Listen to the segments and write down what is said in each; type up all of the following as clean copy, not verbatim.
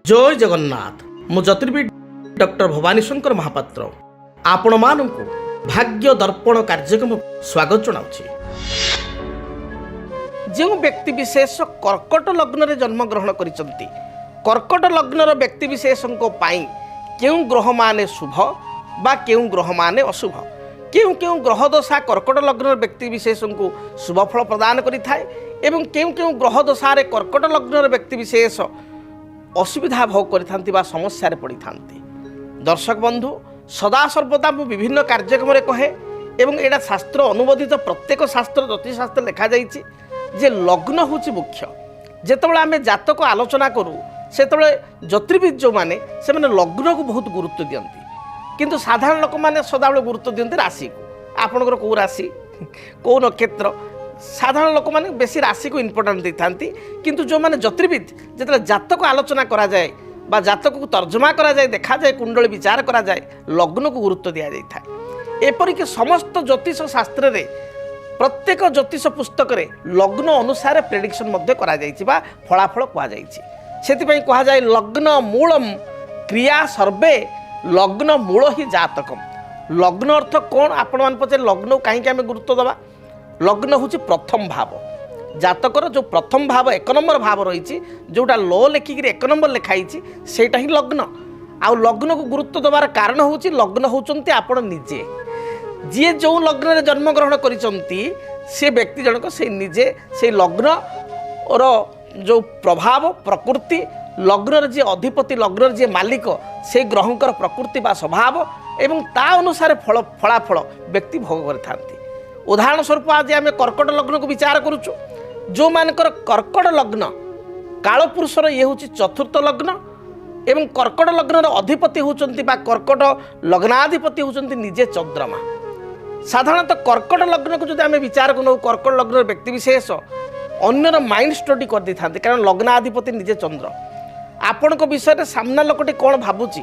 जय जगन्नाथ मु ज्योतिर्विद डॉक्टर भवानी शंकर महापात्र आपण मानक भाग्य दर्पण कार्यक्रम स्वागत जनाऊँ। जो व्यक्ति विशेष कर्कट लग्न जन्म ग्रहण करिसंती कर्कट लग्नर व्यक्ति विशेषों क्यों ग्रह माने शुभ बा क्यों ग्रह माने अशुभ क्यों क्यों ग्रह दशा कर्कट लग्न व्यक्ति विशेषों को शुभ फल प्रदान करिथाए एवं क्यों क्यों ग्रह दशारे कर्कट लग्न व्यक्ति विशेष असुविधा भोग करिथांती बा समस्या पड़ी थांती। दर्शक बंधु सदा सर्वदा मु विभिन्न कार्यक्रम कहे एवं एटा शास्त्र अनुमोदित प्रत्येक शास्त्र ज्योतिषशास्त्र लिखा जाइछि जे लग्न होछि मुख्य। जेतेबेले आमे जातक आलोचना करूँ सेतेबेले ज्योतिर्विद जो माने से माने लग्न को बहुत गुरुत्व दियंती किंतु साधारण लोक माने सदाबेले गुरुत्व दियंती राशि को। आपनकर को राशि को नक्षत्र साधारण लोक मैंने बेसी राशि को इम्पोर्टान्स दे था किंतु जो मैंने ज्योतिर्विद जो जातक आलोचना करा जाए बा जातक को तर्जमा करा जाए देखा जाए कुंडली विचार करा जाए लग्न को गुरुत्व दि जाए। एपरिक समस्त ज्योतिष शास्त्र रे प्रत्येक ज्योतिष पुस्तक रे लग्न अनुसार प्रेडिक्शन करा जाइछि बा फलाफल कहा जाइछि। कहा जाए लग्न मूलम क्रिया सर्वे लग्न मूल ही जातकम। लग्न अर्थ कौन आपण मान पचे लग्न कहीं आम गुरुत्व दबा। लग्न हूँ प्रथम भाव जातकर जो प्रथम भाव एक नंबर भाव रही जोटा लो लेखिक एक नंबर लिखाई सेटा ही लग्न। आउ लग्न को गुरुत्व देवार कारण हूँ लग्न होती आपण निजे जी जो लग्न रे जन्म ग्रहण करिसंती से व्यक्ति जनक से निजे से लग्न और जो प्रभाव प्रकृति लग्न जी अधिपति लग्न जी मालिक से ग्रहंकर प्रकृति बा स्वभाव एवं ता अनुसार फलाफल व्यक्ति भोग करथांती। उदाहरण स्वरूप आज आम कर्कट लग्न को विचार करुचु जो मानकर कर्कट लग्न कालपुरुषर ये हूँ चतुर्थ लग्न एवं कर्कट लग्न अधिपति होती कर्कट लग्नाधिपति होती निजे चंद्रमा। साधारणतः कर्कट लग्न को जो आम विचार करूँ कर्कट लग्न व्यक्ति विशेष अन्यर माइंड स्टडी कर दी था कारण लग्नाधिपति निजे चंद्र। आपण विषय सामना लोकटी कौन भावुची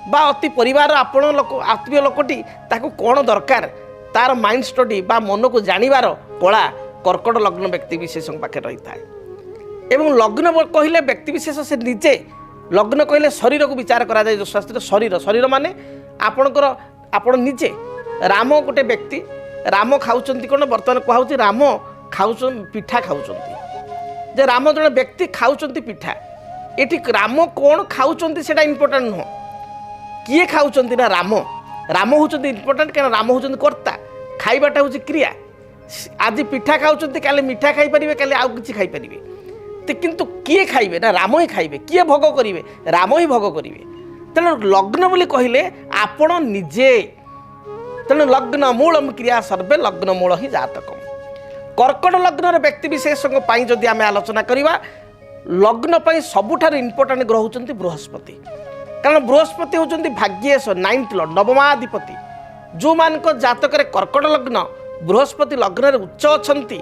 बा अति परिवार आपण लोक आत्मीय लोकटी ताको कौन दरकार तार माइंड स्टडी बा मन को जानिबार कला कर्कट लग्न व्यक्ति विशेष पाखे रही था। एवं लग्न कहले व्यक्ति विशेष से निजे लग्न कहले शरीर को विचार करा जाए जो शास्त्र शरीर शरीर माने आपणकर आपण निजे राम गोटे व्यक्ति राम खाऊचंती कौन बर्तमान कहूँ राम खाऊ पिठा खाऊचंती जे राम जन व्यक्ति खाऊचंती पिठा एठी राम कौन खाऊचंती सेटा इंपोर्टेंट नुह किए खाऊचंती ना राम राम होचंती इंपोर्टेंट क्या राम होचंती कर्ता खाइबाटा होची क्रिया। आज पिठा खाऊचंती काले मिठा खाई परिबे काले आउ किछि खाई परिबे ते किंतु किए खाइबे ना राम ही खाइबे किए भोग करिवे राम ही भोग करिवे। तेणु लग्न बोली कहिले आपण निजे तेणु लग्न मूलम क्रिया सर्वे लग्न मूल ही जातकम। कर्कट लग्न व्यक्ति विशेषों पई जदि आमे आलोचना करिवा लग्न पई सबुठार इंपोर्टेंट ग्रह होचंती बृहस्पति कारण बृहस्पति होचंती भाग्येश नाइन्थ लॉर्ड नवमाधिपति जो मानक जातक कर्कट लग्न बृहस्पति लग्न रे उच्च अछंती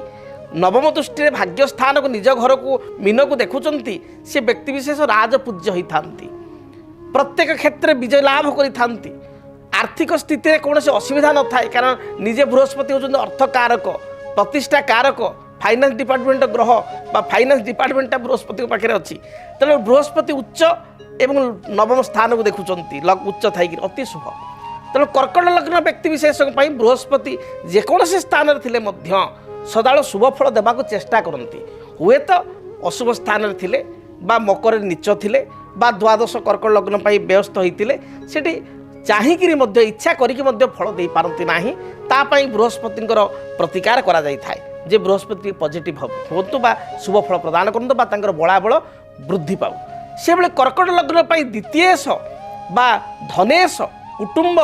नवम दृष्टि भाग्य स्थान को निज घर को मीन को देखुचंती से व्यक्ति विशेष राजपूज्य होइथांती प्रत्येक क्षेत्र विजय लाभ करिथांती आर्थिक स्थिति रे कौन असुविधा न थाए कारण निजे बृहस्पति होचंती अर्थ कारक प्रतिष्ठा कारक फाइनान्स डिपार्टमेंट ग्रह बा फाइनान्स डिपार्टमेंट बृहस्पति पाखे अच्छी तेणु बृहस्पति उच्च एवं नवम स्थान को देखुचंती उच्च थी अति शुभ। तेणु कर्कट लग्न व्यक्ति विशेष बृहस्पति जेकोसी स्थान रे सदाल शुभ फल देवाक चेष्टा करती हुए तो अशुभ स्थान रे बा मकर नीच थे बा द्वादश कर्कट लग्न व्यस्त होते सेठी चाहिए इच्छा करी फल दे पारती ना तापाई बृहस्पति प्रतिकार करा जाय थाए जे बृहस्पति पॉजिटिव होतु बा शुभ फल प्रदान करतु बा बलाबल वृद्धि पाऊ से बेले कर्कट लग्न द्वितीयेश बा धनेश कुटुंब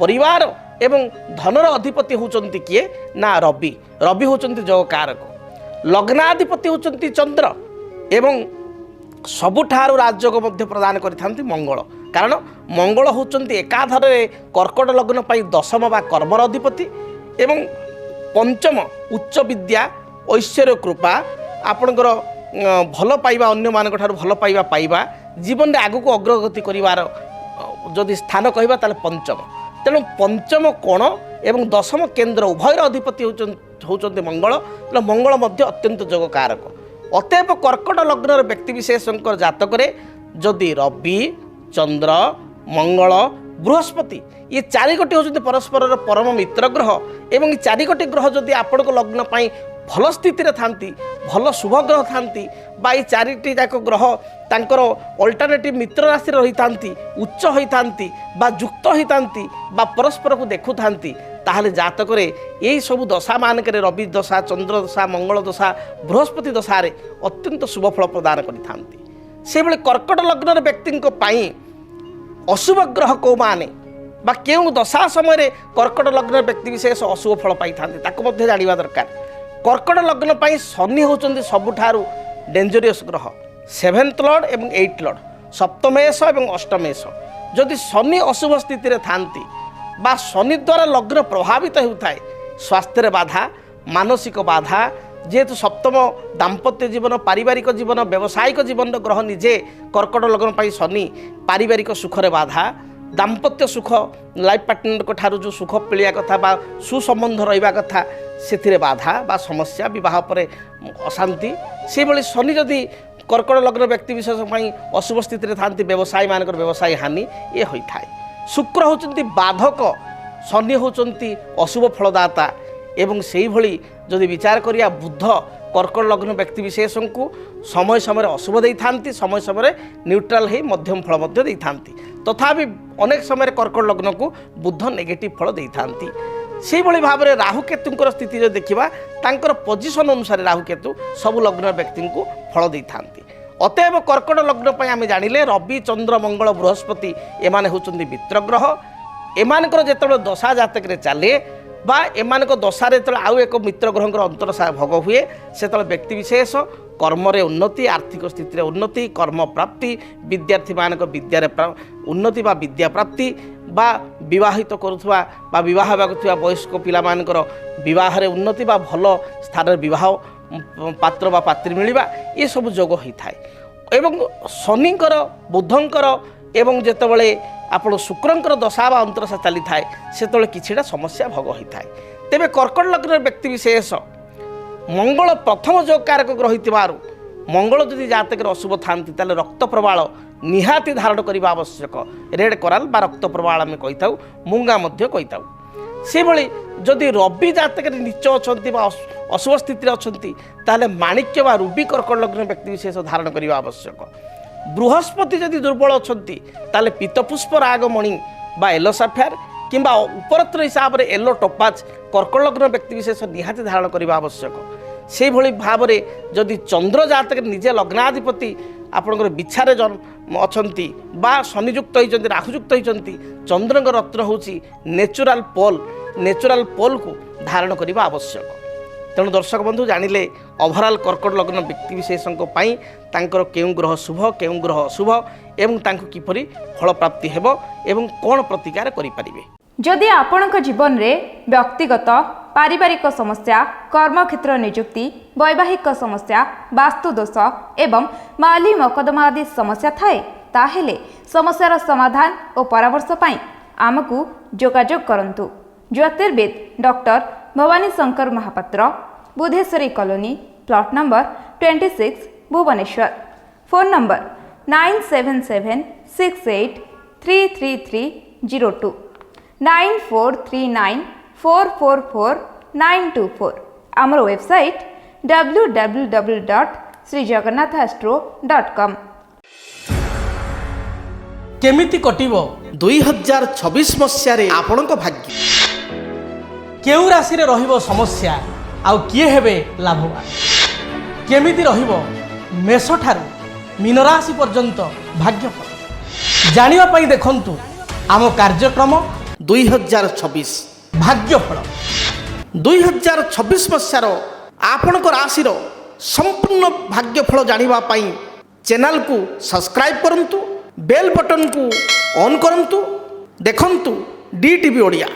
परिवार एवं धनर अधिपति होचंती किए ना रवि रवि होचंती जग कारक लग्नाधिपति होचंती चंद्र एवं सबुठारु राजयोग मध्य प्रदान करिथांती मंगल कारण मंगल होचंती एकाधर कर्कट लग्न दशम बा कर्मर अधिपति एवं पंचम उच्च विद्या ऐश्वर्य कृपा आपणकर भल पाइबा अन्य मान भल पाइबा पाइबा जीवन में आगू को अग्रगति करिवार जदि स्थान कहबा ताले पंचम तेणु पंचम कोण एवं दशम केन्द्र उभयर अधिपति होचंती मंगल तेणु मंगल मध्य अत्यंत जोग कारक। अतएव कर्कट लग्न व्यक्ति विशेष जातक जदि रवि चंद्र मंगल बृहस्पति ये चारिगोटी होती परस्पर परम मित्र ग्रह एवं ये चारिगोटी ग्रह जदि आपण लग्न पाई भल स्थिति थांती भल शुभ ग्रह थांती बा ये चारिटी जाक ग्रह तांकर अल्टरनेटिव मित्र राशि रही थांती उच्च होता बा युक्त होता बा परस्पर को देखु थांती ताहले जातक यही सब दशा मानक रवि दशा चंद्र दशा मंगल दशा बृहस्पति दशा अत्यंत शुभ फल प्रदान करिथांती से बेले कर्कट लग्न व्यक्ति अशुभ ग्रह को माने बा केउ दशा समय कर्कट लग्न व्यक्ति विशेष अशुभ फल पाई थांती जानिबा दरकार। कर्कट लग्न पाई शनि होचंदी सबुठारु डेंजरियस ग्रह 7th लॉर्ड एवं 8th लॉर्ड सप्तमेश एवं अष्टमेश जदि शनि अशुभ स्थिति रे थांती बा शनि द्वारा लग्न प्रभावित होता है स्वास्थ्य बाधा मानसिक बाधा जेहेतु सप्तम दाम्पत्य जीवन पारिवारिक जीवन व्यावसायिक जीवन ग्रह निजे कर्कट लग्न पाई शनि पारिवारिक सुखरे बाधा दाम्पत्य सुख लाइफ पार्टनर को ठारू जो सुख पिलिया कथा बा सुसंबंध रहिबा कथा से बाधा बा समस्या विवाह पर अशांति से भली शनि जदि कर्कट लग्न व्यक्ति विशेष अशुभ स्थिति थांती व्यवसायी मान व्यवसाय हानि ये होता है। शुक्र होचंती बाधक शनि होचंती अशुभ फलदाता एवं से भली जदि विचार करिया बुध कर्कट लग्न व्यक्ति विशेष को समय समय अशुभ दे था समय समय न्यूट्राल हो मध्यम फल दे था तथापि अनेक समय कर्कट लग्न को बुध नेगेटिव फल दे था से भली भाव में राहुकेतुंकर स्थिति जो देखा तांकर पोजिशन अनुसार राहुकेतु सब लग्न व्यक्ति को फल दे था। अतएव कर्कट लग्न आम जानिले रवि चंद्र मंगल बृहस्पति एमाने होचंदी मित्र ग्रह एमानकर जेतबेले दशा जातक रे चले बा एमानक दशारे जो आउ एक मित्र ग्रहर अंतरसा भोग हुए से व्यक्ति विशेष कर्म उन्नति आर्थिक स्थिति उन्नति कर्म प्राप्ति विद्यार्थी मानक विद्यार उन्नति बा विद्या प्राप्ति बा विवाहित करुवा बा विवाह वयस्क पिला मानकर विवाह उन्नति बा भल स्थान विवाह पात्र बा पात्री मिलवा ये सब जोग होता है। एवं शनिकर बुधंकर एवं जेतबेले आपण शुक्रंकर दशा बा अंतरसा चली थाए से किछिटा समस्या भोग होता है। तेबे कर्कट लग्न व्यक्ति विशेष मंगल प्रथम जो कारक ग्रह मंगल जदि जातक अशुभ था रक्त प्रवाल निहाती धारण करने आवश्यक रेड कराल बा रक्त प्रवाल आम कही मूंगा कही से भली जदि रवि जातक नीच अच्छा अशुभ स्थित अच्छा माणिक्य बा रूबी कर्कट लग्न व्यक्ति विशेष धारण करने आवश्यक। बृहस्पति जदि दुर्बल अच्छा ताले पीतपुष्प रागमणि बा येलो साफायर किंबा उपरत्र हिसाब से येलो टोपाज कर्कट लग्न व्यक्ति विशेष निहाती धारण करने आवश्यक। से भली भाव में जदि चंद्र जातक निजे लग्नाधिपति आपणकर बिछारे अच्छी बा शनियुक्त होती राहुयुक्त होती चंद्र रत्न हूँ नेचुराल पोल को धारण करने आवश्यक। तेणु दर्शक बंधु जानिले ओभरऑल कर्कट लग्न व्यक्ति विशेषों केउं ग्रह शुभ केउं ग्रह अशुभ एवं तांको किपरि फल प्राप्ति हेबो एवं कोन प्रतिकार करि परिबे। जदि आपणक जीवन रे व्यक्तिगत पारिवारिक समस्या कर्मक्षेत्र नियुक्ति वैवाहिक समस्या वास्तु दोष एवं माली मकदमा आदि समस्या थाए ताहेले समस्यार समाधान और परामर्श पाई आमकु जोगाजोग करंतु। ज्योतिर्विद doctor Bhabani Shankar Mahapatra Budheswari colony plot number 26 Bhubaneswar. Phone number 9776833302 9439444924। आमर वेबसाइट www.srijagannathastro.com। केमिति कटिबो 2026 मसियारे आपणक भाग्य केउ राशि रे रहिबो समस्या आउ किए हेबे लाभवान केमिति रहिबो मेष ठारू मीन राशि पर्यंत भाग्यफल जानिबा पई देखंतु आम कार्यक्रम 2026 भाग्यफल 2026 मसियार आपणक राशि संपूर्ण भाग्यफल जानिबा पई चैनल को सब्सक्राइब करंतु बेल बटन को ऑन करंतु देखंतु DTV ओडिया।